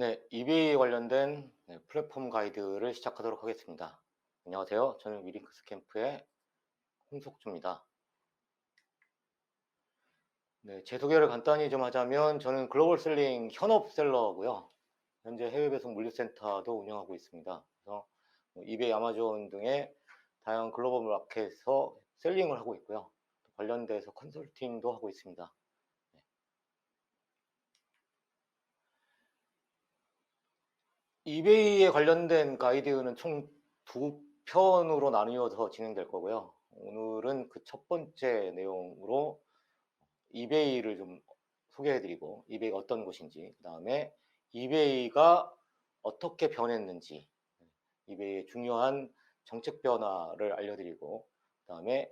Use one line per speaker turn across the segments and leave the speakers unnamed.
네, eBay 관련된 플랫폼 가이드를 시작하도록 하겠습니다. 안녕하세요. 저는 위링크스 캠프의 홍석주입니다. 네, 제 소개를 간단히 좀 하자면 저는 글로벌 셀링 현업 셀러고요. 현재 해외 배송 물류센터도 운영하고 있습니다. 그래서 eBay, 아마존 등의 다양한 글로벌 마켓에서 셀링을 하고 있고요. 관련돼서 컨설팅도 하고 있습니다. 이베이에 관련된 가이드는 총 두 편으로 나누어서 진행될 거고요. 오늘은 그 첫 번째 내용으로 이베이를 좀 소개해드리고, 이베이가 어떤 곳인지, 그 다음에 이베이가 어떻게 변했는지, 이베이의 중요한 정책 변화를 알려드리고, 그 다음에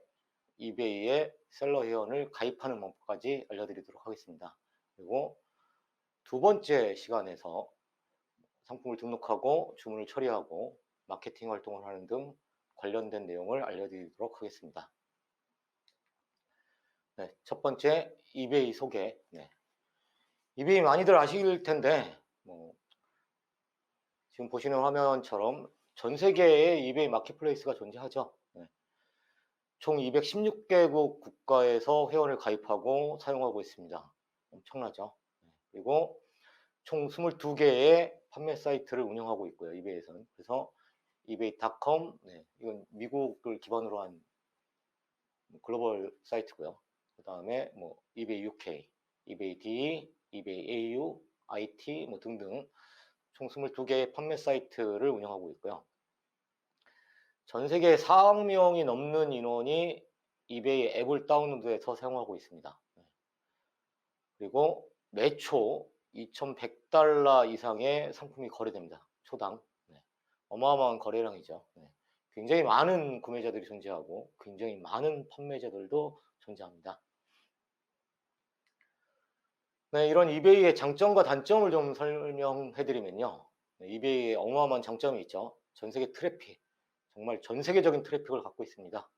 이베이의 셀러 회원을 가입하는 방법까지 알려드리도록 하겠습니다. 그리고 두 번째 시간에서 상품을 등록하고 주문을 처리하고 마케팅 활동을 하는 등 관련된 내용을 알려드리도록 하겠습니다. 네, 첫 번째 이베이 소개. 네. 이베이 많이들 아실 텐데 지금 보시는 화면처럼 전 세계에 이베이 마켓플레이스가 존재하죠. 네. 총 216개국 국가에서 회원을 가입하고 사용하고 있습니다. 엄청나죠. 네. 그리고 총 22개의 판매 사이트를 운영하고 있고요. 이베이에서는. 그래서 eBay.com, 네, 이건 미국을 기반으로 한 글로벌 사이트고요. 그 다음에 eBay UK, eBay D, eBay AU, IT 등등 총 22개의 판매 사이트를 운영하고 있고요. 전 세계 4억 명이 넘는 인원이 eBay 앱을 다운로드해서 사용하고 있습니다. 그리고 매초 2,100달러 이상의 상품이 거래됩니다. 초당. 네. 어마어마한 거래량이죠. 네. 굉장히 많은 구매자들이 존재하고 굉장히 많은 판매자들도 존재합니다. 네, 이런 이베이의 장점과 단점을 좀 설명해드리면요. 네, 이베이의 어마어마한 장점이 있죠. 전 세계 트래픽, 정말 전 세계적인 트래픽을 갖고 있습니다.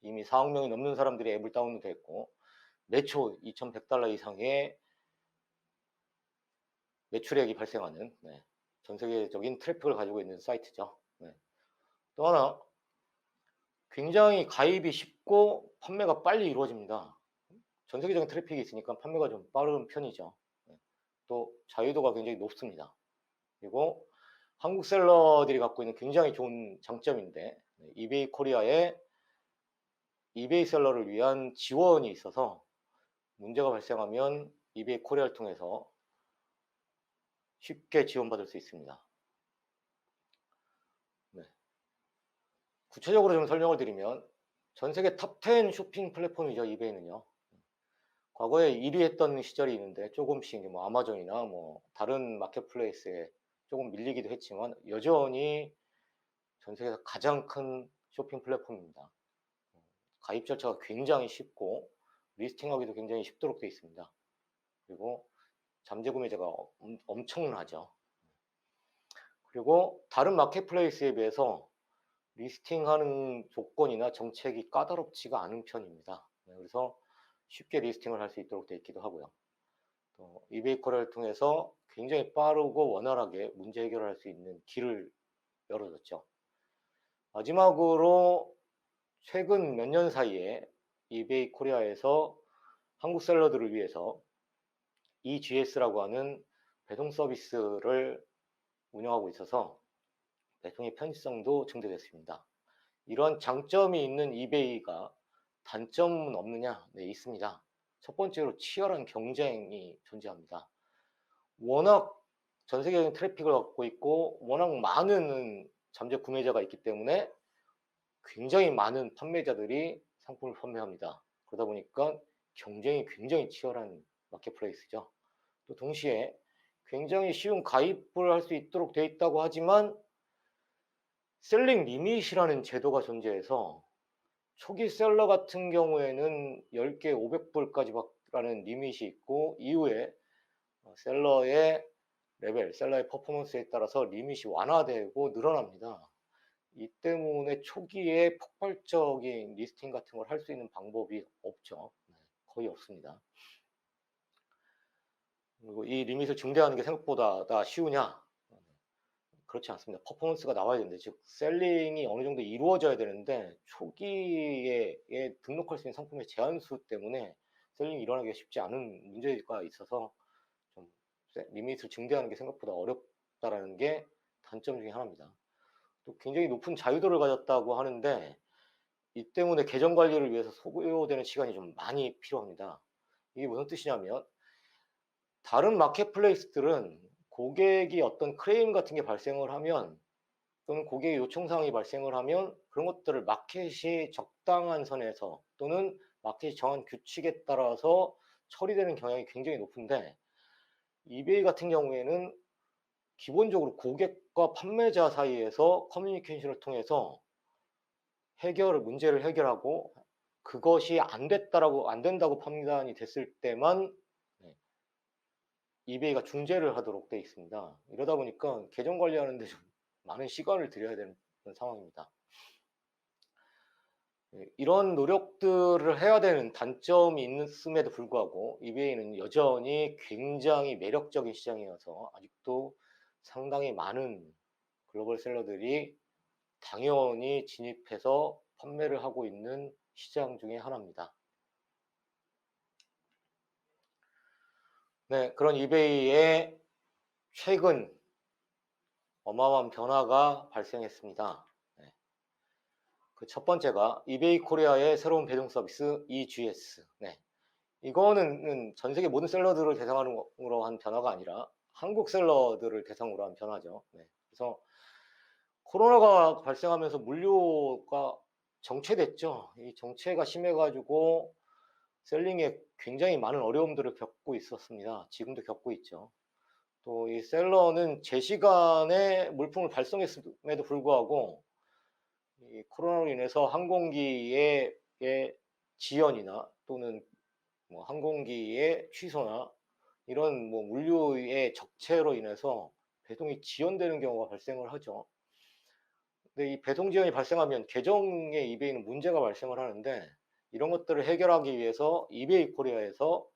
이미 4억 명이 넘는 사람들이 앱을 다운로드했고 매초 2,100달러 이상의 매출액이 발생하는 전 세계적인 트래픽을 가지고 있는 사이트죠. 또 하나, 굉장히 가입이 쉽고 판매가 빨리 이루어집니다. 전 세계적인 트래픽이 있으니까 판매가 좀 빠른 편이죠. 또 자유도가 굉장히 높습니다. 그리고 한국 셀러들이 갖고 있는 굉장히 좋은 장점인데 이베이 코리아에 이베이 셀러를 위한 지원이 있어서 문제가 발생하면 이베이 코리아를 통해서 쉽게 지원받을 수 있습니다. 네. 구체적으로 좀 설명을 드리면 전 세계 탑10 쇼핑 플랫폼이죠. 이베이는요. 과거에 1위 했던 시절이 있는데 조금씩 아마존이나 다른 마켓플레이스에 조금 밀리기도 했지만 여전히 전 세계에서 가장 큰 쇼핑 플랫폼입니다. 가입 절차가 굉장히 쉽고 리스팅하기도 굉장히 쉽도록 되어 있습니다. 그리고 잠재 구매자가 엄청나죠. 그리고 다른 마켓플레이스에 비해서 리스팅하는 조건이나 정책이 까다롭지가 않은 편입니다. 그래서 쉽게 리스팅을 할 수 있도록 되어 있기도 하고요. 또 이베이 코리아를 통해서 굉장히 빠르고 원활하게 문제 해결을 할 수 있는 길을 열어줬죠. 마지막으로 최근 몇 년 사이에 이베이 코리아에서 한국 셀러들을 위해서 EGS라고 하는 배송 서비스를 운영하고 있어서 배송의 편의성도 증대됐습니다. 이런 장점이 있는 이베이가 단점은 없느냐? 네, 있습니다. 첫 번째로 치열한 경쟁이 존재합니다. 워낙 전 세계적인 트래픽을 갖고 있고 워낙 많은 잠재 구매자가 있기 때문에 굉장히 많은 판매자들이 상품을 판매합니다. 그러다 보니까 경쟁이 굉장히 치열한 마켓플레이스죠. 또 동시에 굉장히 쉬운 가입을 할 수 있도록 되어 있다고 하지만 셀링 리밋이라는 제도가 존재해서 초기 셀러 같은 경우에는 10개 500불까지 라는 리밋이 있고 이후에 셀러의 레벨, 셀러의 퍼포먼스에 따라서 리밋이 완화되고 늘어납니다. 이 때문에 초기에 폭발적인 리스팅 같은 걸 할 수 있는 방법이 없죠. 거의 없습니다. 그리고 이 리밋을 중대하는 게 생각보다 쉬우냐? 그렇지 않습니다. 퍼포먼스가 나와야 되는데, 즉 셀링이 어느 정도 이루어져야 되는데 초기에 등록할 수 있는 상품의 제한수 때문에 셀링이 일어나기가 쉽지 않은 문제가 있어서 좀 리밋을 증대하는 게 생각보다 어렵다라는 게 단점 중에 하나입니다. 또 굉장히 높은 자유도를 가졌다고 하는데 이 때문에 계정 관리를 위해서 소요되는 시간이 좀 많이 필요합니다. 이게 무슨 뜻이냐면 다른 마켓플레이스들은 고객이 어떤 크레임 같은 게 발생을 하면 또는 고객의 요청사항이 발생을 하면 그런 것들을 마켓이 적당한 선에서 또는 마켓이 정한 규칙에 따라서 처리되는 경향이 굉장히 높은데 이베이 같은 경우에는 기본적으로 고객과 판매자 사이에서 커뮤니케이션을 통해서 문제를 해결하고 그것이 안 된다고 판단이 됐을 때만 이베이가 중재를 하도록 되어 있습니다. 이러다 보니까 계정 관리하는데 좀 많은 시간을 들여야 되는 상황입니다. 이런 노력들을 해야 되는 단점이 있음에도 불구하고 이베이는 여전히 굉장히 매력적인 시장이어서 아직도 상당히 많은 글로벌 셀러들이 당연히 진입해서 판매를 하고 있는 시장 중에 하나입니다. 네, 그런 이베이의 최근 어마어마한 변화가 발생했습니다. 네. 그 첫 번째가 이베이 코리아의 새로운 배송 서비스 EGS. 네. 이거는 전 세계 모든 셀러들을 대상으로 한 변화가 아니라 한국 셀러들을 대상으로 한 변화죠. 네. 그래서 코로나가 발생하면서 물류가 정체됐죠. 이 정체가 심해가지고 셀링에 굉장히 많은 어려움들을 겪고 있었습니다. 지금도 겪고 있죠. 또 이 셀러는 제 시간에 물품을 발송했음에도 불구하고 이 코로나로 인해서 항공기의 지연이나 또는 뭐 항공기의 취소나 이런 뭐 물류의 적체로 인해서 배송이 지연되는 경우가 발생을 하죠. 근데 이 배송 지연이 발생하면 계정의 이베이는 문제가 발생을 하는데 이런 것들을 해결하기 위해서 이베이 코리아에서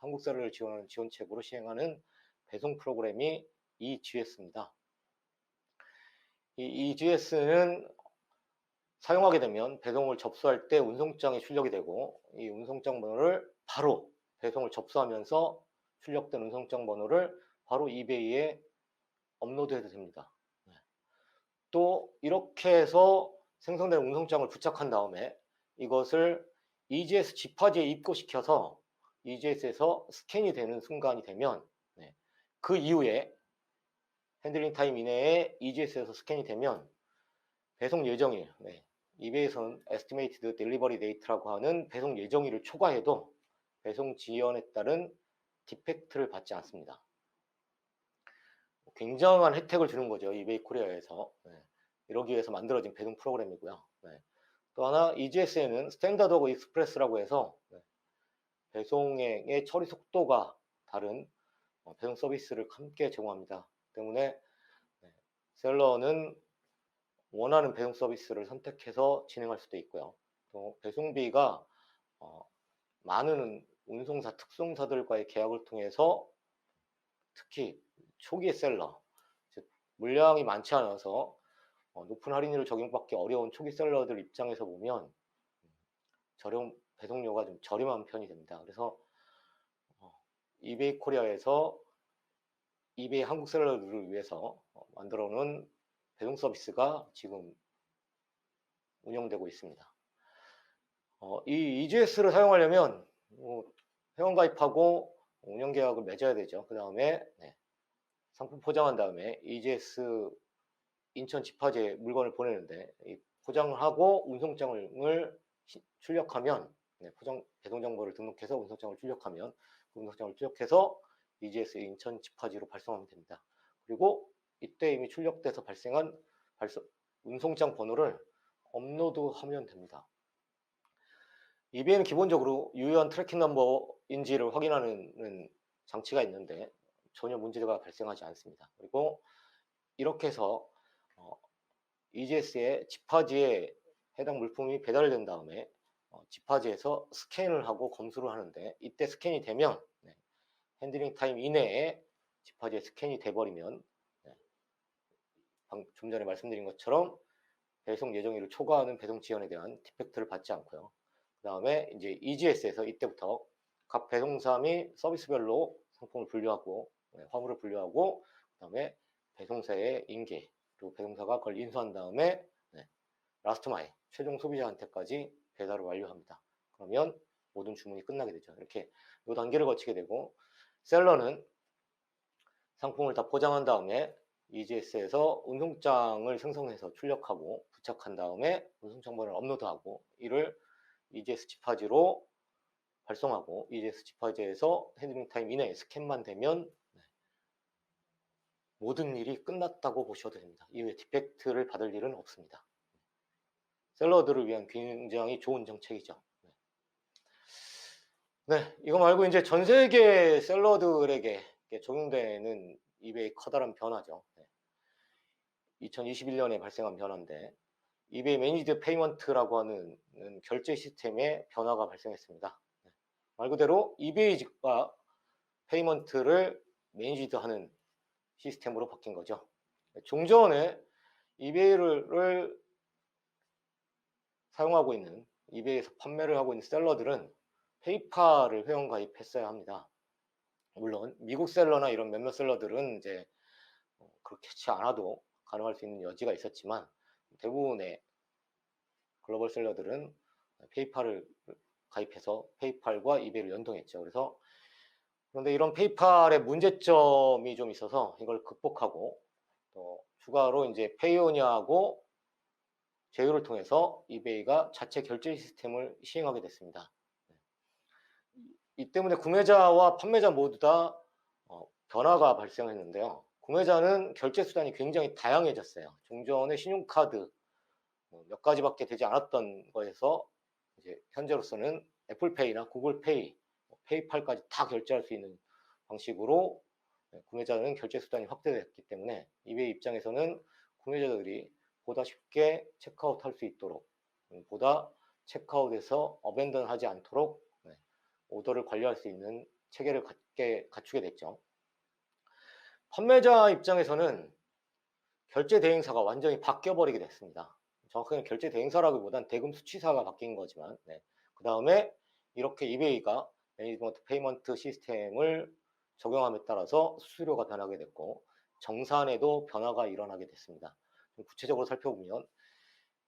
한국 셀러를 지원하는 지원책으로 시행하는 배송 프로그램이 EGS입니다. 이 EGS는 사용하게 되면 배송을 접수할 때 운송장이 출력이 되고 이 운송장 번호를 바로 배송을 접수하면서 출력된 운송장 번호를 바로 이베이에 업로드해도 됩니다. 또 이렇게 해서 생성된 운송장을 부착한 다음에 이것을 EGS 지파지에 입고시켜서 EGS에서 스캔이 되는 순간이 되면 그 이후에 핸들링 타임 이내에 EGS에서 스캔이 되면 배송 예정일, 이베이에서는 Estimated Delivery Date라고 하는 배송 예정일을 초과해도 배송 지연에 따른 디펙트를 받지 않습니다. 굉장한 혜택을 주는 거죠. 이베이 코리아에서. 이러기 위해서 만들어진 배송 프로그램이고요. 또 하나 EGS에는 스탠다드 오브 익스프레스라고 해서 배송의 처리 속도가 다른 배송 서비스를 함께 제공합니다. 때문에 셀러는 원하는 배송 서비스를 선택해서 진행할 수도 있고요. 또 배송비가 많은 운송사, 특송사들과의 계약을 통해서 특히 초기의 셀러, 즉 물량이 많지 않아서 높은 할인율을 적용받기 어려운 초기 셀러들 입장에서 보면 배송료가 좀 저렴한 편이 됩니다. 그래서 이베이 코리아에서 이베이 한국 셀러들을 위해서 만들어 놓은 배송 서비스가 지금 운영되고 있습니다. 이 EGS를 사용하려면 회원가입하고 운영계약을 맺어야 되죠. 그 다음에 상품 포장한 다음에 EGS 인천 지파지에 물건을 보내는데 포장을 하고 운송장을 출력하면 배송 정보를 등록해서 운송장을 출력하면 그 운송장을 출력해서 EGS 인천 지파지로 발송하면 됩니다. 그리고 이때 이미 출력돼서 발생한 운송장 번호를 업로드하면 됩니다. 이베이는 기본적으로 유효한 트래킹 넘버인지를 확인하는 장치가 있는데 전혀 문제가 발생하지 않습니다. 그리고 이렇게 해서 EGS의 지파지에 해당 물품이 배달된 다음에 지파지에서 스캔을 하고 검수를 하는데 이때 스캔이 되면 핸들링 타임 이내에 집화지에 스캔이 돼버리면 좀 전에 말씀드린 것처럼 배송 예정일을 초과하는 배송 지연에 대한 디펙트를 받지 않고요. 그 다음에 이제 EGS에서 이때부터 각 배송사 및 서비스별로 상품을 분류하고 화물을 분류하고 그 다음에 배송사의 인계 그리고 배송사가 그걸 인수한 다음에 라스트 마일 최종 소비자한테까지 배달을 완료합니다. 그러면 모든 주문이 끝나게 되죠. 이렇게 이 단계를 거치게 되고 셀러는 상품을 다 포장한 다음에 EGS에서 운송장을 생성해서 출력하고 부착한 다음에 운송 정보를 업로드하고 이를 EGS 집화지로 발송하고 EGS 집화지에서 핸들링 타임 이내에 스캔만 되면 모든 일이 끝났다고 보셔도 됩니다. 이후에 디펙트를 받을 일은 없습니다. 셀러들을 위한 굉장히 좋은 정책이죠. 네, 이거 말고 이제 전 세계 셀러들에게 적용되는 이베이 커다란 변화죠. 2021년에 발생한 변화인데 이베이 매니지드 페이먼트라고 하는 결제 시스템에 변화가 발생했습니다. 말 그대로 이베이가 페이먼트를 매니지드하는 시스템으로 바뀐 거죠. 종전에 이베이를 사용하고 있는 이베이에서 판매를 하고 있는 셀러들은 페이팔을 회원 가입했어야 합니다. 물론 미국 셀러나 이런 몇몇 셀러들은 이제 그렇지 않아도 가능할 수 있는 여지가 있었지만 대부분의 글로벌 셀러들은 페이팔을 가입해서 페이팔과 이베이를 연동했죠. 그런데 이런 페이팔의 문제점이 좀 있어서 이걸 극복하고 또 추가로 이제 페이오니아하고 제휴를 통해서 이베이가 자체 결제 시스템을 시행하게 됐습니다. 이 때문에 구매자와 판매자 모두 다 변화가 발생했는데요. 구매자는 결제 수단이 굉장히 다양해졌어요. 종전에 신용카드 몇 가지밖에 되지 않았던 거에서 이제 현재로서는 애플페이나 구글페이, 페이팔까지 다 결제할 수 있는 방식으로 구매자는 결제 수단이 확대됐기 때문에 이베이 입장에서는 구매자들이 보다 쉽게 체크아웃 할 수 있도록 보다 체크아웃에서 어벤던 하지 않도록 오더를 관리할 수 있는 체계를 갖추게 됐죠. 판매자 입장에서는 결제 대행사가 완전히 바뀌어버리게 됐습니다. 정확하게 결제 대행사라기보단 대금 수취사가 바뀐 거지만 그 다음에 이렇게 이베이가 매니지먼트 페이먼트 시스템을 적용함에 따라서 수수료가 변하게 됐고 정산에도 변화가 일어나게 됐습니다. 좀 구체적으로 살펴보면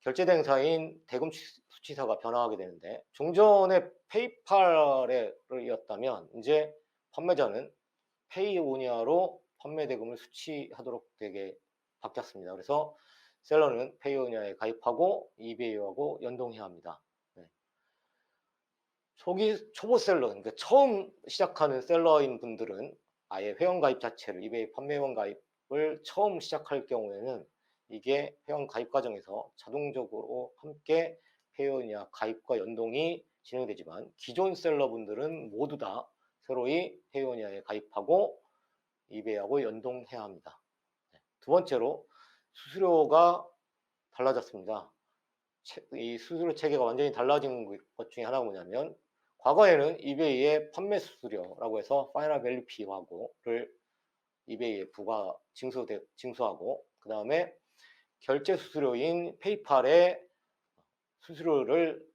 결제 대행사인 대금 수취사가 변화하게 되는데 종전에 페이팔이었다면 이제 판매자는 페이오니아로 판매 대금을 수취하도록 되게 바뀌었습니다. 그래서 셀러는 페이오니아에 가입하고 이베이하고 연동해야 합니다. 초보 셀러, 그러니까 처음 시작하는 셀러인 분들은 아예 회원 가입 자체를 이베이 판매원 가입을 처음 시작할 경우에는 이게 회원 가입 과정에서 자동적으로 함께 페이오니아 가입과 연동이 진행되지만 기존 셀러분들은 모두 다 새로이 페이오니아에 가입하고 이베이하고 연동해야 합니다. 두 번째로 수수료가 달라졌습니다. 이 수수료 체계가 완전히 달라진 것 중에 하나가 뭐냐면 과거에는 이베이의 판매 수수료라고 해서 파이널 밸류 피하고를 이베이에 징수하고 그 다음에 결제 수수료인 페이팔의 수수료를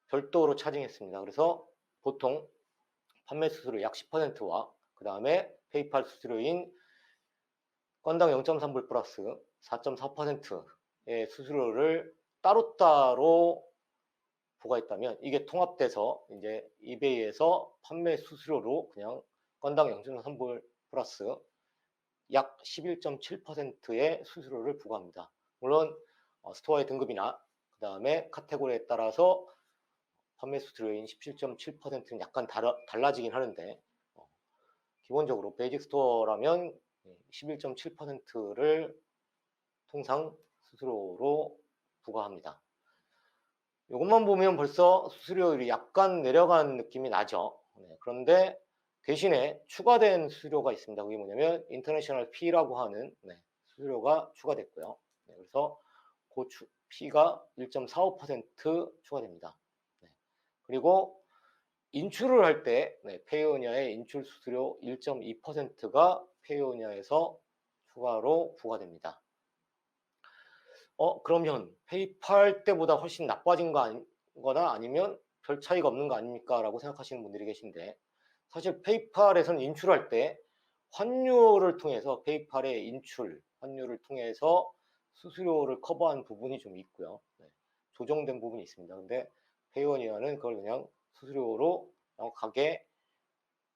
별도로 차징했습니다. 그래서 보통 판매 수수료 약 10%와 그 다음에 페이팔 수수료인 건당 0.3불 플러스 4.4%의 수수료를 따로따로 부과했다면 이게 통합돼서 이제 이베이에서 판매 수수료로 그냥 건당 0.3불 플러스 약 11.7%의 수수료를 부과합니다. 물론 스토어의 등급이나 그 다음에 카테고리에 따라서 판매 수수료인 17.7%는 약간 달라지긴 하는데 기본적으로 베이직 스토어라면 11.7%를 통상 수수료로 부과합니다. 이것만 보면 벌써 수수료율이 약간 내려간 느낌이 나죠. 그런데 대신에 추가된 수수료가 있습니다. 그게 뭐냐면 인터내셔널 피라고 하는 수수료가 추가됐고요. 그래서 그 피가 1.45% 추가됩니다. 그리고 인출을 할 때 페이오니아의 인출 수수료 1.2%가 페이오니아에서 추가로 부과됩니다. 그러면 페이팔 때보다 훨씬 나빠진 거나 아니면 별 차이가 없는 거 아닙니까? 라고 생각하시는 분들이 계신데, 사실 페이팔에서는 인출할 때 환율을 통해서 페이팔의 인출 환율을 통해서 수수료를 커버한 부분이 좀 있고요. 조정된 부분이 있습니다. 근데 페이오니아는 그걸 그냥 수수료로 명확하게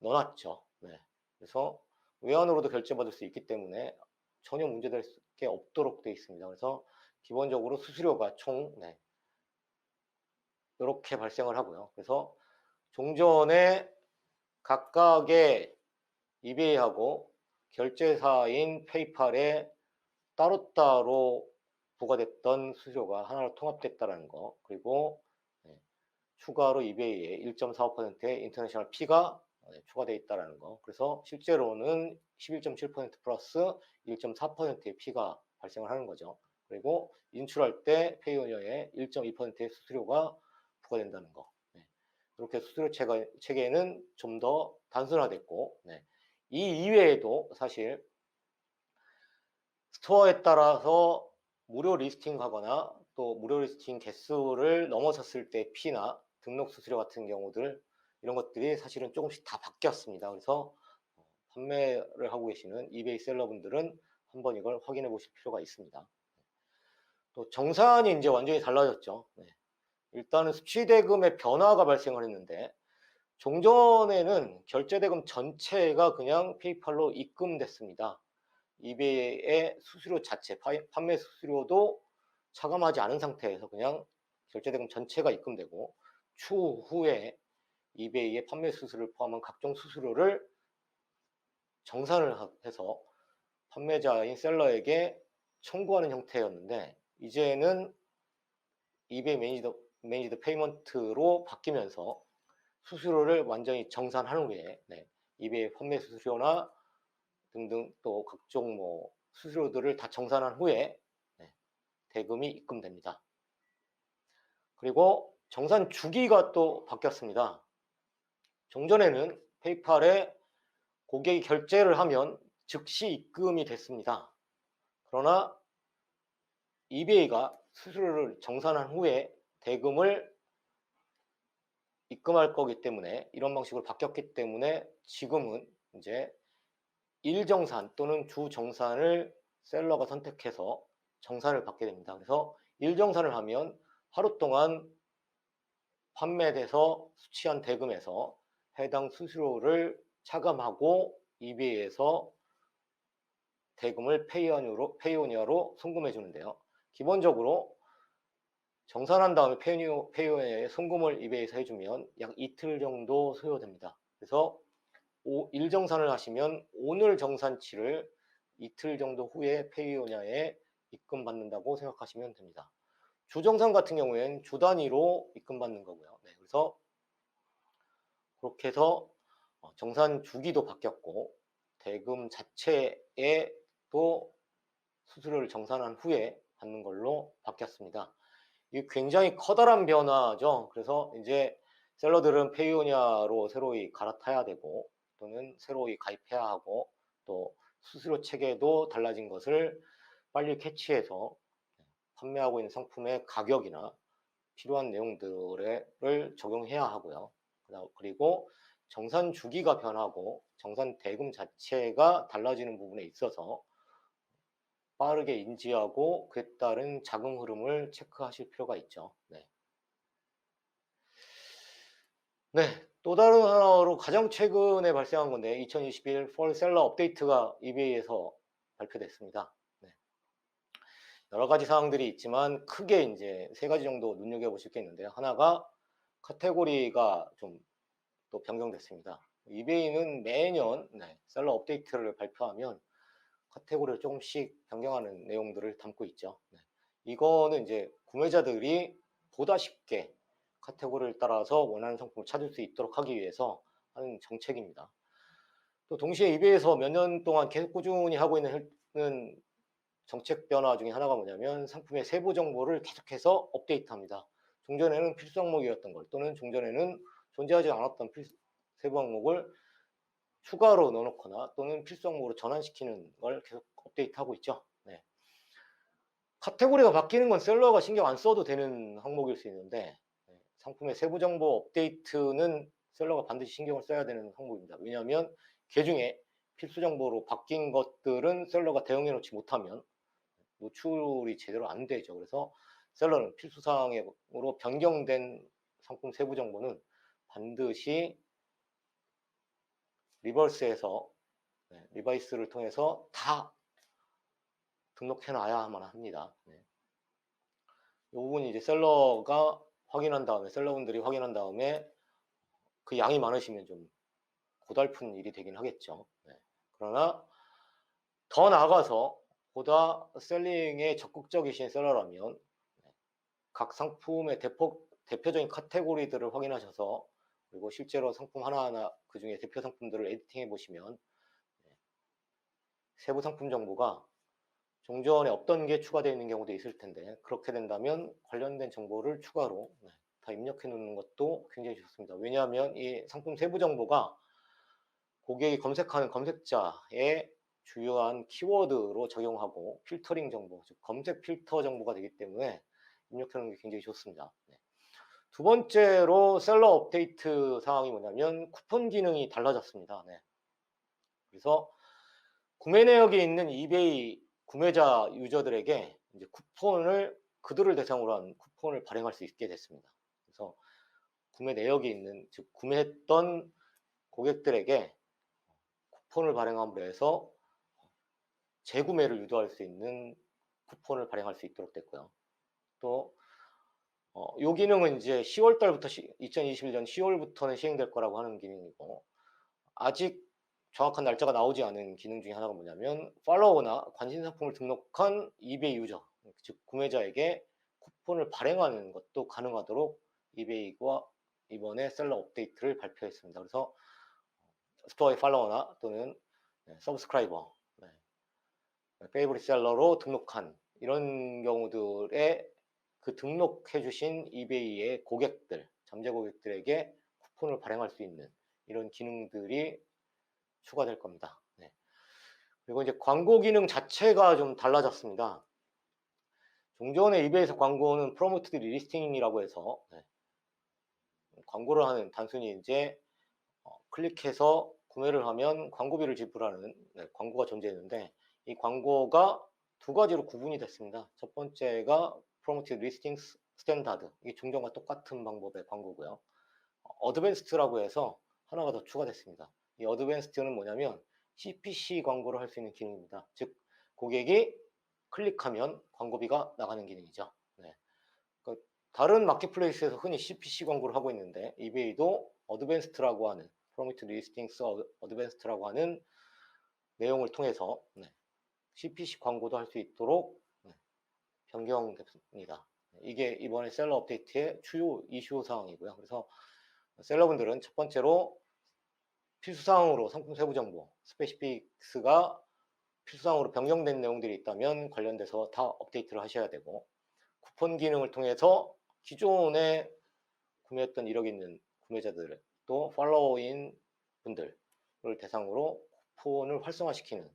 넣어놨죠. 그래서 외환으로도 결제받을 수 있기 때문에 전혀 문제될 게 없도록 되어 있습니다. 그래서 기본적으로 수수료가 총 이렇게 발생을 하고요. 그래서 종전에 각각의 이베이하고 결제사인 페이팔에 따로따로 부과됐던 수수료가 하나로 통합됐다는 거, 그리고 추가로 이베이에 1.45%의 인터내셔널 피가 추가되어 있다는 거. 그래서 실제로는 11.7% 플러스 1.4%의 피가 발생을 하는 거죠. 그리고 인출할 때 페이오니아에 1.2%의 수수료가 부과된다는 거. 이렇게 수수료 체계는 좀 더 단순화됐고, 이 이외에도 사실 스토어에 따라서 무료 리스팅하거나 또 무료 리스팅 개수를 넘어섰을 때 피나 등록 수수료 같은 경우들, 이런 것들이 사실은 조금씩 다 바뀌었습니다. 그래서 판매를 하고 계시는 이베이 셀러분들은 한번 이걸 확인해 보실 필요가 있습니다. 또 정산이 이제 완전히 달라졌죠. 일단은 수취대금의 변화가 발생을 했는데, 종전에는 결제대금 전체가 그냥 페이팔로 입금됐습니다. 이베이의 수수료 자체, 판매 수수료도 차감하지 않은 상태에서 그냥 결제대금 전체가 입금되고, 추후에 이베이의 판매 수수료를 포함한 각종 수수료를 정산을 해서 판매자인 셀러에게 청구하는 형태였는데, 이제는 이베이 매니지드 페이먼트로 바뀌면서 수수료를 완전히 정산한 후에 이베이 판매 수수료나 등등 또 각종 수수료들을 다 정산한 후에 대금이 입금됩니다. 그리고 정산 주기가 또 바뀌었습니다. 종전에는 페이팔에 고객이 결제를 하면 즉시 입금이 됐습니다. 그러나 이베이가 수수료를 정산한 후에 대금을 입금할 거기 때문에, 이런 방식으로 바뀌었기 때문에 지금은 이제 일정산 또는 주정산을 셀러가 선택해서 정산을 받게 됩니다. 그래서 일정산을 하면 하루 동안 판매돼서 수취한 대금에서 해당 수수료를 차감하고 이베이에서 대금을 페이오니아로 송금해 주는데요. 기본적으로 정산한 다음에 페이오니아에 송금을 이베이에서 해주면 약 이틀 정도 소요됩니다. 그래서 일정산을 하시면 오늘 정산치를 이틀 정도 후에 페이오니아에 입금받는다고 생각하시면 됩니다. 주정산 같은 경우에는 주 단위로 입금받는 거고요. 그래서 그렇게 해서 정산 주기도 바뀌었고, 대금 자체에 또 수수료를 정산한 후에 받는 걸로 바뀌었습니다. 이게 굉장히 커다란 변화죠. 그래서 이제 셀러들은 페이오니아로 새로이 갈아타야 되고, 또는 새로이 가입해야 하고, 또 수수료 체계도 달라진 것을 빨리 캐치해서 판매하고 있는 상품의 가격이나 필요한 내용들을 적용해야 하고요. 그리고 정산 주기가 변하고 정산 대금 자체가 달라지는 부분에 있어서 빠르게 인지하고 그에 따른 자금 흐름을 체크하실 필요가 있죠. 또 다른 하나로 가장 최근에 발생한 건데, 2021 폴 셀러 업데이트가 이베이에서 발표됐습니다. 여러 가지 사항들이 있지만 크게 이제 세 가지 정도 눈여겨보실 게 있는데요. 하나가 카테고리가 좀 또 변경됐습니다. 이베이는 매년 셀러 업데이트를 발표하면 카테고리를 조금씩 변경하는 내용들을 담고 있죠. 이거는 이제 구매자들이 보다 쉽게 카테고리를 따라서 원하는 상품을 찾을 수 있도록 하기 위해서 하는 정책입니다. 또 동시에 이베이에서 몇 년 동안 계속 꾸준히 하고 있는 정책 변화 중에 하나가 뭐냐면, 상품의 세부 정보를 계속해서 업데이트합니다. 종전에는 필수 항목이었던 걸, 또는 종전에는 존재하지 않았던 세부 항목을 추가로 넣어놓거나 또는 필수 항목으로 전환시키는 걸 계속 업데이트하고 있죠. 네. 카테고리가 바뀌는 건 셀러가 신경 안 써도 되는 항목일 수 있는데 상품의 세부 정보 업데이트는 셀러가 반드시 신경을 써야 되는 항목입니다. 왜냐하면 걔중에 필수 정보로 바뀐 것들은 셀러가 대응해 놓지 못하면 노출이 제대로 안 되죠. 그래서 셀러는 필수 사항으로 변경된 상품 세부 정보는 반드시 리버스에서 리바이스를 통해서 다 등록해 놔야만 합니다. 이 부분이 이제 셀러가 확인한 다음에, 셀러분들이 확인한 다음에 그 양이 많으시면 좀 고달픈 일이 되긴 하겠죠. 그러나 더 나아가서 보다 셀링에 적극적이신 셀러라면 각 상품의 대표적인 카테고리들을 확인하셔서 그리고 실제로 상품 하나하나 그 중에 대표 상품들을 에디팅해 보시면 세부 상품 정보가 종전에 없던 게 추가되어 있는 경우도 있을 텐데 그렇게 된다면 관련된 정보를 추가로 다 입력해 놓는 것도 굉장히 좋습니다. 왜냐하면 이 상품 세부 정보가 고객이 검색하는 검색자의 주요한 키워드로 적용하고 필터링 정보, 즉 검색 필터 정보가 되기 때문에 입력해 놓는 게 굉장히 좋습니다. 두 번째로 셀러 업데이트 사항이 뭐냐면 쿠폰 기능이 달라졌습니다. 그래서 구매 내역에 있는 이베이 구매자 유저들에게 이제 쿠폰을 그들을 대상으로 한 쿠폰을 발행할 수 있게 됐습니다. 그래서 구매 내역에 있는 즉 구매했던 고객들에게 쿠폰을 발행함으로 해서 재구매를 유도할 수 있는 쿠폰을 발행할 수 있도록 됐고요. 또 이 기능은 이제 10월 달부터 2021년 10월부터는 시행될 거라고 하는 기능이고 아직 정확한 날짜가 나오지 않은 기능 중에 하나가 뭐냐면 팔로워나 관심 상품을 등록한 이베이 유저, 즉 구매자에게 쿠폰을 발행하는 것도 가능하도록 이베이가 이번에 셀러 업데이트를 발표했습니다. 그래서 스토어의 팔로워나 또는 서브스크라이버, 페이보릿 셀러로 등록한 이런 경우들의 그 등록해 주신 이베이의 고객들, 잠재 고객들에게 쿠폰을 발행할 수 있는 이런 기능들이 추가될 겁니다. 그리고 이제 광고 기능 자체가 좀 달라졌습니다. 종전에 이베이에서 광고는 프로모트드 리스팅이라고 해서 광고를 하는 단순히 이제 클릭해서 구매를 하면 광고비를 지불하는 광고가 존재했는데 이 광고가 두 가지로 구분이 됐습니다. 첫 번째가 프로모티드 리스팅 스탠다드, 이게 종전과 똑같은 방법의 광고고요. 어드밴스드라고 해서 하나가 더 추가됐습니다. 이 어드밴스드는 뭐냐면 CPC 광고를 할 수 있는 기능입니다. 즉 고객이 클릭하면 광고비가 나가는 기능이죠. 그러니까 다른 마켓플레이스에서 흔히 CPC 광고를 하고 있는데 이베이도 어드밴스드라고 하는 프로미트 리스팅스 어드밴스드라고 하는 내용을 통해서 CPC 광고도 할 수 있도록 변경됐습니다. 이게 이번에 셀러 업데이트의 주요 이슈 사항이고요. 그래서 셀러분들은 첫 번째로 필수사항으로 상품 세부 정보, 스페시픽스가 필수사항으로 변경된 내용들이 있다면 관련돼서 다 업데이트를 하셔야 되고 쿠폰 기능을 통해서 기존에 구매했던 이력 있는 구매자들 또 팔로워인 분들을 대상으로 쿠폰을 활성화시키는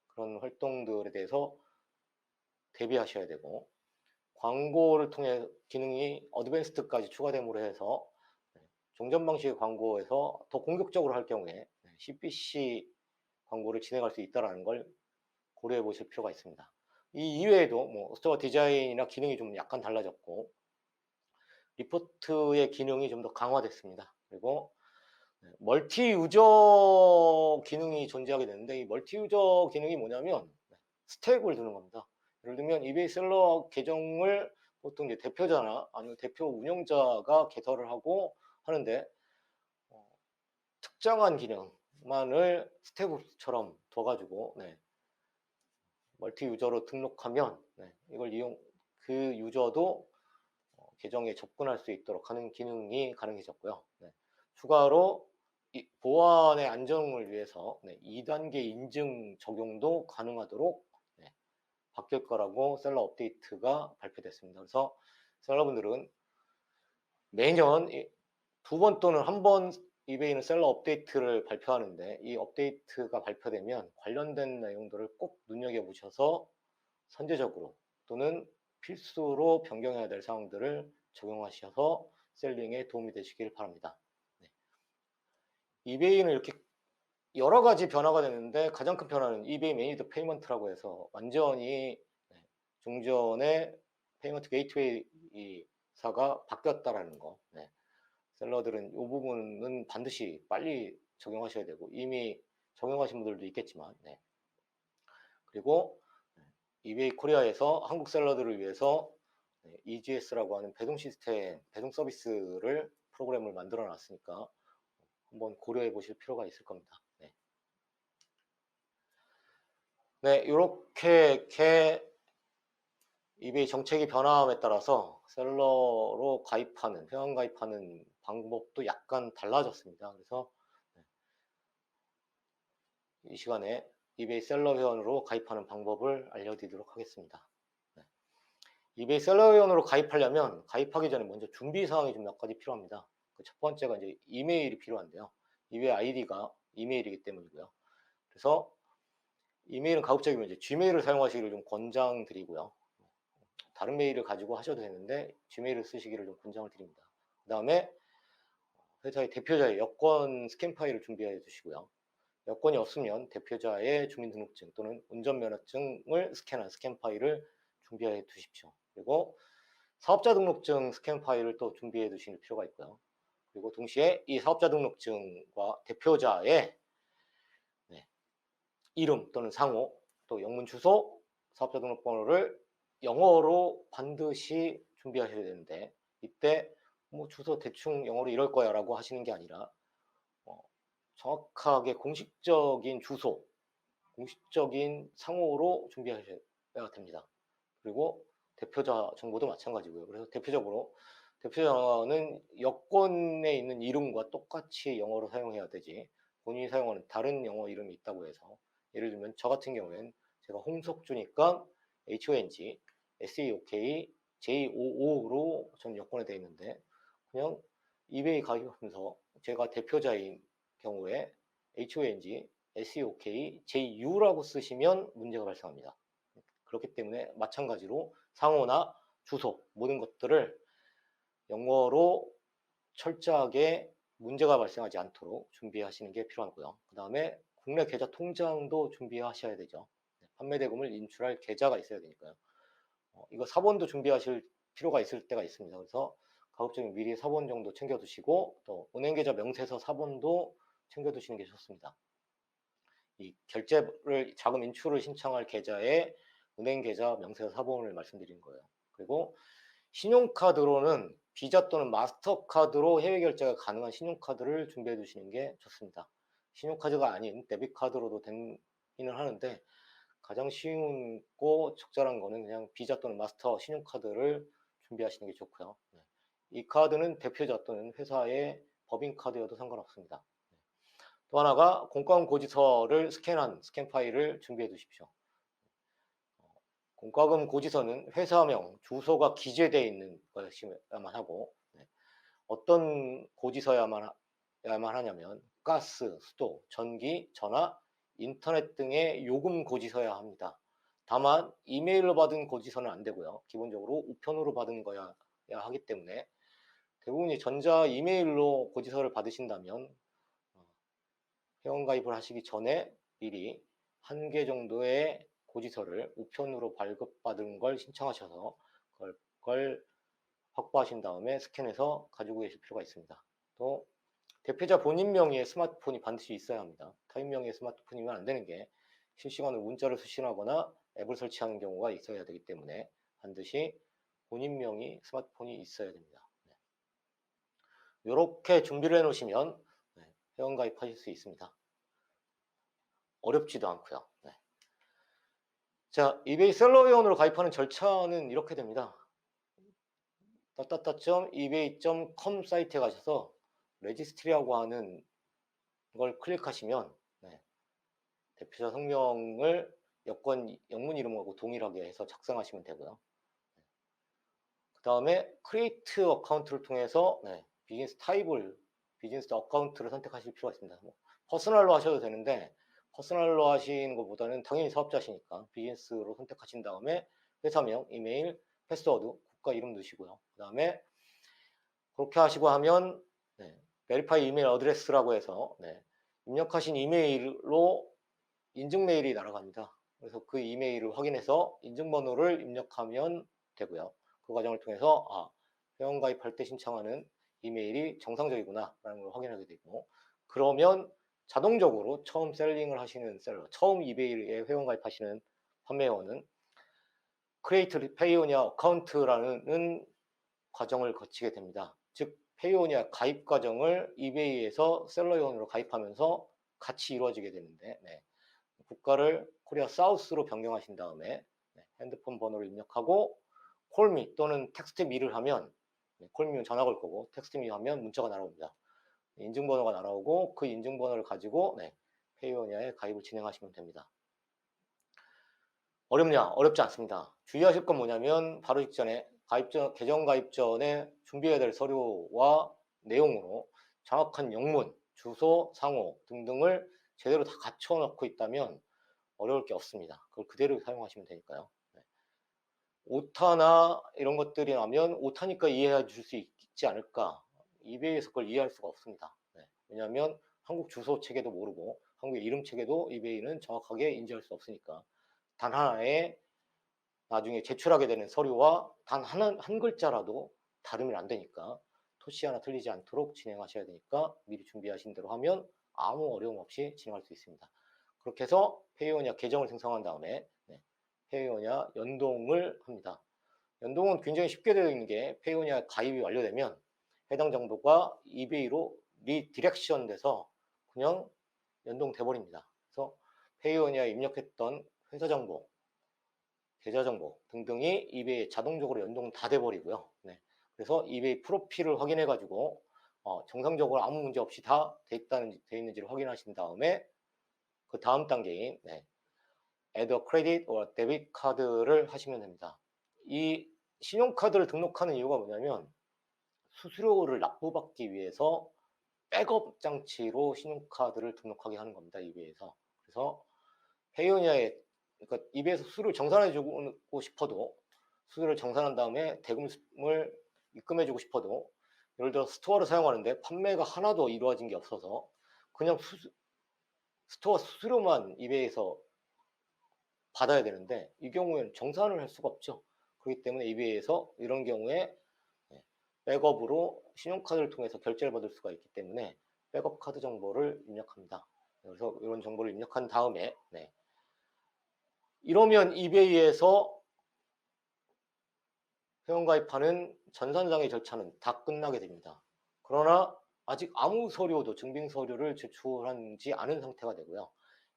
그런 활동들에 대해서 대비하셔야 되고 광고를 통해 기능이 어드밴스드까지 추가됨으로 해서 종전 방식의 광고에서 더 공격적으로 할 경우에 CPC 광고를 진행할 수 있다는 걸 고려해 보실 필요가 있습니다. 이 이외에도 뭐 스토어 디자인이나 기능이 좀 약간 달라졌고 리포트의 기능이 좀 더 강화됐습니다. 그리고 멀티 유저 기능이 존재하게 되는데 이 멀티 유저 기능이 뭐냐면 스택을 두는 겁니다. 예를 들면 이베이 셀러 계정을 보통 이제 대표자나 아니면 대표 운영자가 개설을 하고 하는데 특정한 기능만을 스텝처럼 둬가지고 멀티 유저로 등록하면 이걸 그 유저도 계정에 접근할 수 있도록 하는 기능이 가능해졌고요. 추가로 보안의 안정을 위해서 2단계 인증 적용도 가능하도록 바뀔 거라고 셀러 업데이트가 발표됐습니다. 그래서 셀러분들은 매년 두 번 또는 한 번 이베이는 셀러 업데이트를 발표하는데, 이 업데이트가 발표되면 관련된 내용들을 꼭 눈여겨보셔서 선제적으로 또는 필수로 변경해야 될 사항들을 적용하셔서 셀링에 도움이 되시길 바랍니다. 네. 이베이는 이렇게 여러 가지 변화가 되는데, 가장 큰 변화는 이베이 매니드 페이먼트라고 해서 완전히 종전의 페이먼트 게이트웨이사가 바뀌었다라는 거. 네. 셀러들은 이 부분은 반드시 빨리 적용하셔야 되고, 이미 적용하신 분들도 있겠지만, 네. 그리고 이베이 코리아에서 한국 셀러들을 위해서 EGS라고 하는 배송 시스템, 배송 서비스를 프로그램을 만들어 놨으니까 한번 고려해 보실 필요가 있을 겁니다. 네. 네, 이렇게 이베이 정책이 변함에 따라서 셀러로 가입하는, 회원 가입하는 방법도 약간 달라졌습니다. 그래서 이 시간에 이베이 셀러 회원으로 가입하는 방법을 알려드리도록 하겠습니다. 네. 이베이 셀러 회원으로 가입하려면 가입하기 전에 먼저 준비 사항이 좀 몇 가지 필요합니다. 첫 번째가 이제 이메일이 필요한데요. 이베이 아이디가 이메일이기 때문이고요. 그래서 이메일은 가급적이면 이제 G메일을 사용하시기를 좀 권장드리고요. 다른 메일을 가지고 하셔도 되는데 G메일을 쓰시기를 좀 권장을 드립니다. 그 다음에 회사의 대표자의 여권 스캔 파일을 준비해 주시고요. 여권이 없으면 대표자의 주민등록증 또는 운전면허증을 스캔한 스캔 파일을 준비해 두십시오. 그리고 사업자 등록증 스캔 파일을 또 준비해 두실 필요가 있고요. 그리고 동시에 이 사업자 등록증과 대표자의 이름 또는 상호, 또 영문 주소, 사업자 등록번호를 영어로 반드시 준비하셔야 되는데, 이때 뭐 주소 대충 영어로 이럴 거야 라고 하시는 게 아니라 정확하게 공식적인 주소, 공식적인 상호로 준비하셔야 됩니다. 그리고 대표자 정보도 마찬가지고요. 그래서 대표자는 여권에 있는 이름과 똑같이 영어로 사용해야 되지, 본인이 사용하는 다른 영어 이름이 있다고 해서, 예를 들면 저 같은 경우에는 제가 홍석주니까 HONG, SEOK, JOO로 전 여권에 되어 있는데, 그냥 이베이 가입하면서 제가 대표자인 경우에 HONG, SEOK, JU라고 쓰시면 문제가 발생합니다. 그렇기 때문에 마찬가지로 상호나 주소 모든 것들을 영어로 철저하게 문제가 발생하지 않도록 준비하시는 게 필요하고요. 그 다음에 국내 계좌 통장도 준비하셔야 되죠. 판매 대금을 인출할 계좌가 있어야 되니까요. 이거 사본도 준비하실 필요가 있을 때가 있습니다. 그래서 가급적이면 미리 사본 정도 챙겨두시고, 또 은행계좌 명세서 사본도 챙겨두시는 게 좋습니다. 이 결제를, 자금 인출을 신청할 계좌에 은행계좌 명세서 사본을 말씀드리는 거예요. 그리고 신용카드로는 비자 또는 마스터카드로 해외 결제가 가능한 신용카드를 준비해 두시는 게 좋습니다. 신용카드가 아닌 데비카드로도 되기는 하는데, 가장 쉬운고 적절한 거는 그냥 비자 또는 마스터 신용카드를 준비하시는 게 좋고요. 이 카드는 대표자 또는 회사의 법인카드여도 상관없습니다. 또 하나가 공과금 고지서를 스캔한 스캔 파일을 준비해 두십시오. 공과금 고지서는 회사명, 주소가 기재되어 있는 것이야만 하고, 어떤 고지서야만 하냐면 가스, 수도, 전기, 전화, 인터넷 등의 요금 고지서야 합니다. 다만 이메일로 받은 고지서는 안 되고요. 기본적으로 우편으로 받은 거야 하기 때문에, 대부분이 전자 이메일로 고지서를 받으신다면 회원가입을 하시기 전에 미리 1개 정도의 고지서를 우편으로 발급받은 걸 신청하셔서 그걸 확보하신 다음에 스캔해서 가지고 계실 필요가 있습니다. 또 대표자 본인 명의의 스마트폰이 반드시 있어야 합니다. 타인 명의의 스마트폰이면 안 되는 게, 실시간으로 문자를 수신하거나 앱을 설치하는 경우가 있어야 되기 때문에 반드시 본인 명의 스마트폰이 있어야 됩니다. 이렇게 준비를 해 놓으시면 회원 가입하실 수 있습니다. 어렵지도 않고요. 자, 이베이 셀러 회원으로 가입하는 절차는 이렇게 됩니다. ebay.com 사이트에 가셔서 레지스트리라고 하는 걸 클릭하시면 대표자 성명을 여권 영문 이름하고 동일하게 해서 작성하시면 되고요. 그 다음에 크리에이트 어카운트를 통해서 비즈니스 타입을, 비즈니스 어카운트를 선택하실 필요가 있습니다. 뭐 퍼스널로 하셔도 되는데, 퍼스널로 하시는 것보다는 당연히 사업자시니까 비즈니스로 선택하신 다음에 회사명, 이메일, 패스워드, 국가 이름 넣으시고요. 그 다음에 그렇게 하시고 하면 베리파이 이메일 어드레스라고 해서 입력하신 이메일로 인증 메일이 날아갑니다. 그래서 그 이메일을 확인해서 인증번호를 입력하면 되고요. 그 과정을 통해서 회원가입할 때 신청하는 이메일이 정상적이구나 라는 걸 확인하게 되고, 그러면 자동적으로 처음 셀링을 하시는 셀러, 처음 이베이에 회원가입하시는 판매원은 크리에이트 페이오니아 어카운트라는 과정을 거치게 됩니다. 즉 페이오니아 가입 과정을 이베이에서 셀러 회원으로 가입하면서 같이 이루어지게 되는데, 국가를 코리아 사우스로 변경하신 다음에 핸드폰 번호를 입력하고 콜미 또는 텍스트미를 하면, 콜미는 전화 걸 거고 텍스트미 하면 문자가 날아옵니다. 인증번호가 날아오고 그 인증번호를 가지고 페이오니아에 가입을 진행하시면 됩니다. 어렵냐? 어렵지 않습니다. 주의하실 건 뭐냐면 바로 직전에 계정 가입 전에 준비해야 될 서류와 내용으로 정확한 영문, 주소, 상호 등등을 제대로 다 갖춰 놓고 있다면 어려울 게 없습니다. 그걸 그대로 사용하시면 되니까요. 오타나 이런 것들이 나면 오타니까 이해해 줄 수 있지 않을까, 이베이에서 그걸 이해할 수가 없습니다. 왜냐하면 한국 주소 체계도 모르고 한국 이름 체계도 이베이는 정확하게 인지할 수 없으니까 단 하나의 나중에 제출하게 되는 서류와 단 한 글자라도 다르면 안 되니까 토시 하나 틀리지 않도록 진행하셔야 되니까 미리 준비하신 대로 하면 아무 어려움 없이 진행할 수 있습니다. 그렇게 해서 페이오니아 계정을 생성한 다음에 페이오니아 연동을 합니다. 연동은 굉장히 쉽게 되어 있는 게, 페이오니아 가입이 완료되면 해당 정보가 이베이로 리디렉션 돼서 그냥 연동돼 버립니다. 그래서 페이오니아에 입력했던 회사 정보, 계좌 정보 등등이 이베이에 자동적으로 연동 다 돼 버리고요. 그래서 이베이 프로필을 확인해 가지고 정상적으로 아무 문제 없이 다 돼 있는지를 확인하신 다음에 그 다음 단계인 add a credit or debit 카드를 하시면 됩니다. 이 신용카드를 등록하는 이유가 뭐냐면 수수료를 납부받기 위해서 백업 장치로 신용카드를 등록하게 하는 겁니다. 이베이에서. 그래서 페이오니아에, 그러니까 이베이에서 수수료를 정산해주고 싶어도, 수수료를 정산한 다음에 대금을 입금해주고 싶어도, 예를 들어 스토어를 사용하는데 판매가 하나도 이루어진 게 없어서 그냥 스토어 수수료만 이베이에서 받아야 되는데, 이 경우에는 정산을 할 수가 없죠. 그렇기 때문에 이베이에서 이런 경우에 백업으로 신용카드를 통해서 결제를 받을 수가 있기 때문에 백업 카드 정보를 입력합니다. 그래서 이런 정보를 입력한 다음에 이러면 이베이에서 회원가입하는 전산상의 절차는 다 끝나게 됩니다. 그러나 아직 아무 서류도, 증빙 서류를 제출하지 않은 상태가 되고요.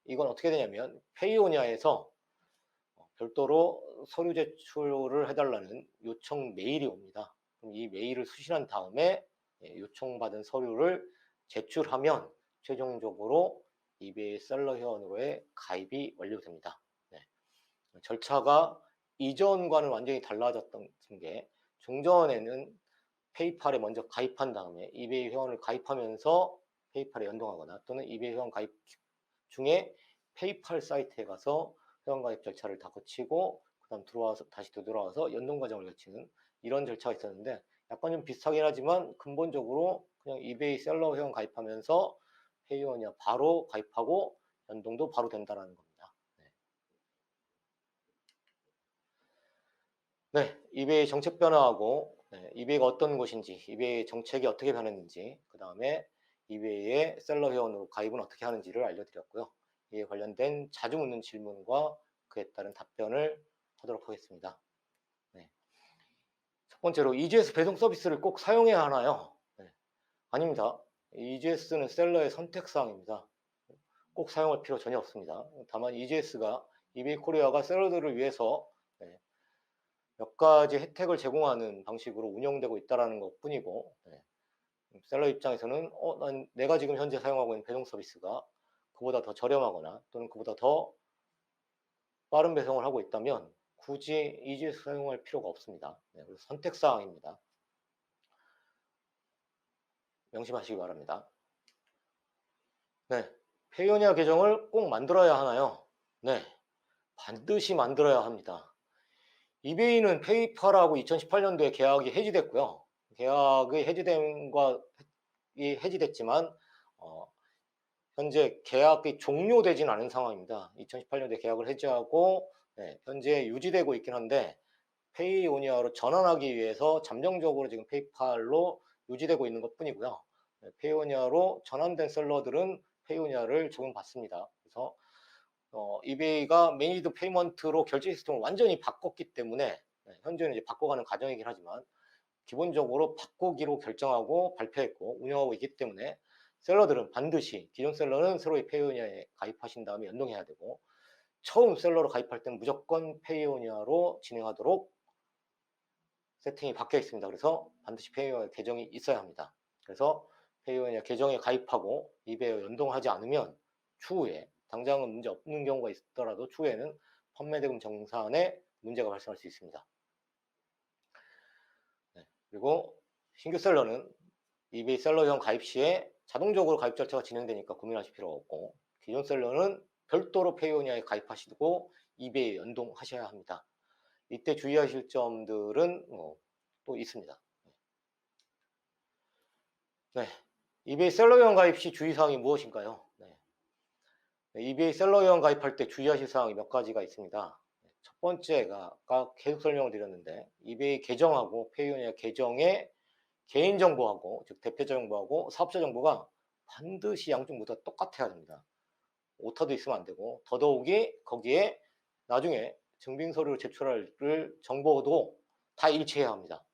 이건 어떻게 되냐면 페이오니아에서 별도로 서류 제출을 해달라는 요청 메일이 옵니다. 그럼 이 메일을 수신한 다음에 요청받은 서류를 제출하면 최종적으로 이베이 셀러 회원으로의 가입이 완료됩니다. 절차가 이전과는 완전히 달라졌던 게, 종전에는 페이팔에 먼저 가입한 다음에 이베이 회원을 가입하면서 페이팔에 연동하거나, 또는 이베이 회원 가입 중에 페이팔 사이트에 가서 회원 가입 절차를 다 거치고 그다음 다시 되돌아와서 연동 과정을 거치는 이런 절차가 있었는데, 약간 좀 비슷하긴 하지만 근본적으로 그냥 이베이 셀러 회원 가입하면서 페이오니아 바로 가입하고 연동도 바로 된다는 겁니다. 이베이 정책 변화하고 이베이가 어떤 곳인지, 이베이 정책이 어떻게 변했는지, 그 다음에 이베이의 셀러 회원으로 가입은 어떻게 하는지를 알려드렸고요. 이에 관련된 자주 묻는 질문과 그에 따른 답변을 하도록 하겠습니다. 첫 번째로, EGS 배송 서비스를 꼭 사용해야 하나요? 아닙니다. EGS는 셀러의 선택사항입니다. 꼭 사용할 필요 전혀 없습니다. 다만 EGS가, 이베이 코리아가 셀러들을 위해서 몇 가지 혜택을 제공하는 방식으로 운영되고 있다는 것 뿐이고, 셀러 입장에서는 내가 지금 현재 사용하고 있는 배송 서비스가 그보다 더 저렴하거나 또는 그보다 더 빠른 배송을 하고 있다면 굳이 EGS 사용할 필요가 없습니다. 그래서 선택사항입니다. 명심하시기 바랍니다. 네, 페이오니아 계정을 꼭 만들어야 하나요? 네, 반드시 만들어야 합니다. 이베이는 페이팔하고 2018년도에 계약이 해지됐고요. 계약이 해지됐지만 현재 계약이 종료되진 않은 상황입니다. 2018년도에 계약을 해지하고 현재 유지되고 있긴 한데 페이오니아로 전환하기 위해서 잠정적으로 지금 페이팔로 유지되고 있는 것 뿐이고요. 페이오니아로 전환된 셀러들은 페이오니아를 적용받습니다. 그래서 이베이가 매니드 페이먼트로 결제 시스템을 완전히 바꿨기 때문에 현재는 이제 바꿔가는 과정이긴 하지만 기본적으로 바꾸기로 결정하고 발표했고 운영하고 있기 때문에 셀러들은 반드시 기존 셀러는 새로이 페이오니아에 가입하신 다음에 연동해야 되고 처음 셀러로 가입할 때는 무조건 페이오니아로 진행하도록 세팅이 바뀌어 있습니다. 그래서 반드시 페이오니아 계정이 있어야 합니다. 그래서 페이오니아 계정에 가입하고 이베이와 연동하지 않으면 추후에 당장은 문제 없는 경우가 있더라도 추후에는 판매대금 정산에 문제가 발생할 수 있습니다. 그리고 신규 셀러는 이베이 셀러형 가입 시에 자동적으로 가입 절차가 진행되니까 고민하실 필요가 없고 기존 셀러는 별도로 페이오니아에 가입하시고 이베이에 연동하셔야 합니다. 이때 주의하실 점들은 또 있습니다. 네, 이베이 셀러형 가입 시 주의사항이 무엇인가요? 이베이 셀러형 가입할 때 주의하실 사항이 몇 가지가 있습니다. 첫 번째가 아까 계속 설명을 드렸는데 이베이 계정하고 페이오니아 계정의 개인정보하고 즉 대표자 정보하고 사업자 정보가 반드시 양쪽 모두 다 똑같아야 됩니다. 오타도 있으면 안 되고 더더욱이 거기에 나중에 증빙서류를 제출할 정보도 다 일치해야 합니다.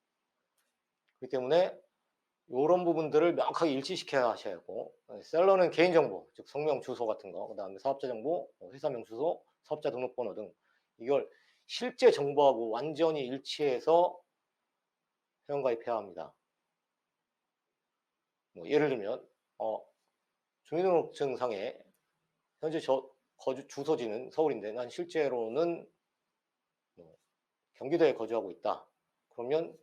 그렇기 때문에 이런 부분들을 명확하게 일치시켜야 하셔야 하고 셀러는 개인정보 즉 성명 주소 같은 거 그 다음에 사업자 정보 회사명 주소 사업자 등록번호 등 이걸 실제 정보하고 완전히 일치해서 회원가입해야 합니다. 예를 들면 주민등록증상에 현재 거주 주소지는 서울인데 난 실제로는 경기도에 거주하고 있다. 그러면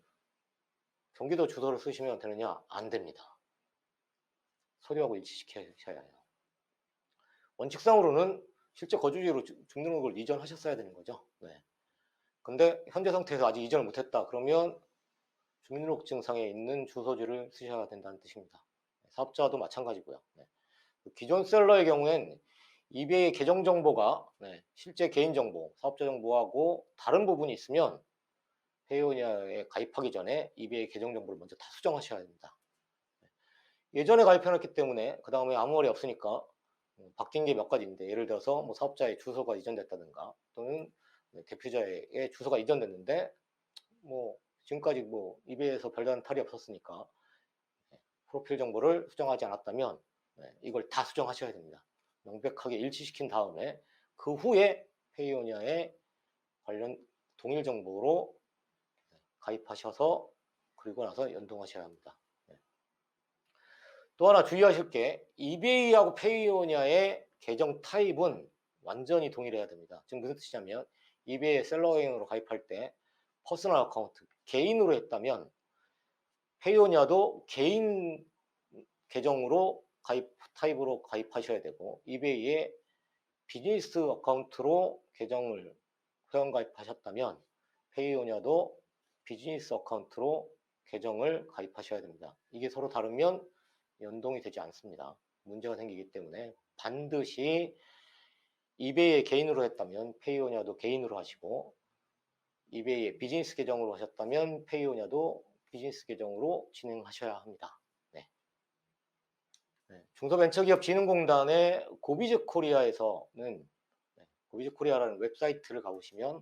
경기도 주소를 쓰시면 되느냐? 안 됩니다. 서류하고 일치시켜야 해요. 원칙상으로는 실제 거주지로 주민등록을 이전하셨어야 되는 거죠. 네. 근데 현재 상태에서 아직 이전을 못했다. 그러면 주민등록증상에 있는 주소지를 쓰셔야 된다는 뜻입니다. 사업자도 마찬가지고요. 네. 기존 셀러의 경우엔 이베이 계정 정보가 실제 개인 정보, 사업자 정보하고 다른 부분이 있으면 페이오니아에 가입하기 전에 이베이 계정 정보를 먼저 다 수정하셔야 됩니다. 예전에 가입해놨기 때문에 그 다음에 아무 말이 없으니까 바뀐 게 몇 가지인데 예를 들어서 뭐 사업자의 주소가 이전됐다든가 또는 대표자의 주소가 이전됐는데 뭐 지금까지 뭐 이베이에서 별다른 탈이 없었으니까 프로필 정보를 수정하지 않았다면 이걸 다 수정하셔야 됩니다. 명백하게 일치시킨 다음에 그 후에 페이오니아에 관련 동일 정보로 가입하셔서 그리고 나서 연동하셔야 합니다. 또 하나 주의하실 게 이베이하고 페이오니아의 계정 타입은 완전히 동일해야 됩니다. 지금 무슨 뜻이냐면 이베이 셀러웨인으로 가입할 때 퍼스널 어카운트 개인으로 했다면 페이오니아도 개인 계정으로 타입으로 가입하셔야 되고 이베이에 비즈니스 어카운트로 계정을 회원 가입하셨다면 페이오니아도 비즈니스 어카운트로 계정을 가입하셔야 됩니다. 이게 서로 다르면 연동이 되지 않습니다. 문제가 생기기 때문에 반드시 이베이에 개인으로 했다면 페이오니아도 개인으로 하시고 이베이에 비즈니스 계정으로 하셨다면 페이오니아도 비즈니스 계정으로 진행하셔야 합니다. 중소벤처기업진흥공단의 고비즈 코리아에서는 고비즈 코리아라는 웹사이트를 가보시면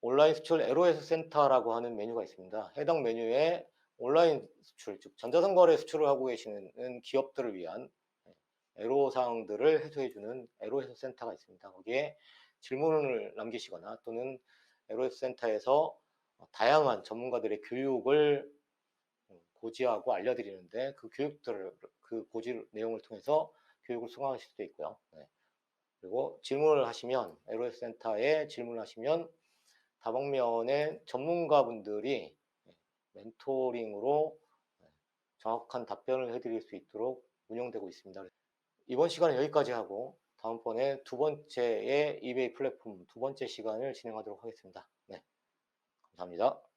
온라인 수출 LOS 센터라고 하는 메뉴가 있습니다. 해당 메뉴에 온라인 수출, 즉 전자상거래 수출을 하고 계시는 기업들을 위한 애로사항들을 해소해주는 애로해소 센터가 있습니다. 거기에 질문을 남기시거나 또는 애로해소 센터에서 다양한 전문가들의 교육을 고지하고 알려드리는데 그 고지 내용을 통해서 교육을 수강하실 수도 있고요. 그리고 질문을 하시면 LOS 센터에 질문을 하시면 다방면의 전문가분들이 멘토링으로 정확한 답변을 해드릴 수 있도록 운영되고 있습니다. 이번 시간은 여기까지 하고 다음번에 두 번째의 이베이 플랫폼 두 번째 시간을 진행하도록 하겠습니다. 네, 감사합니다.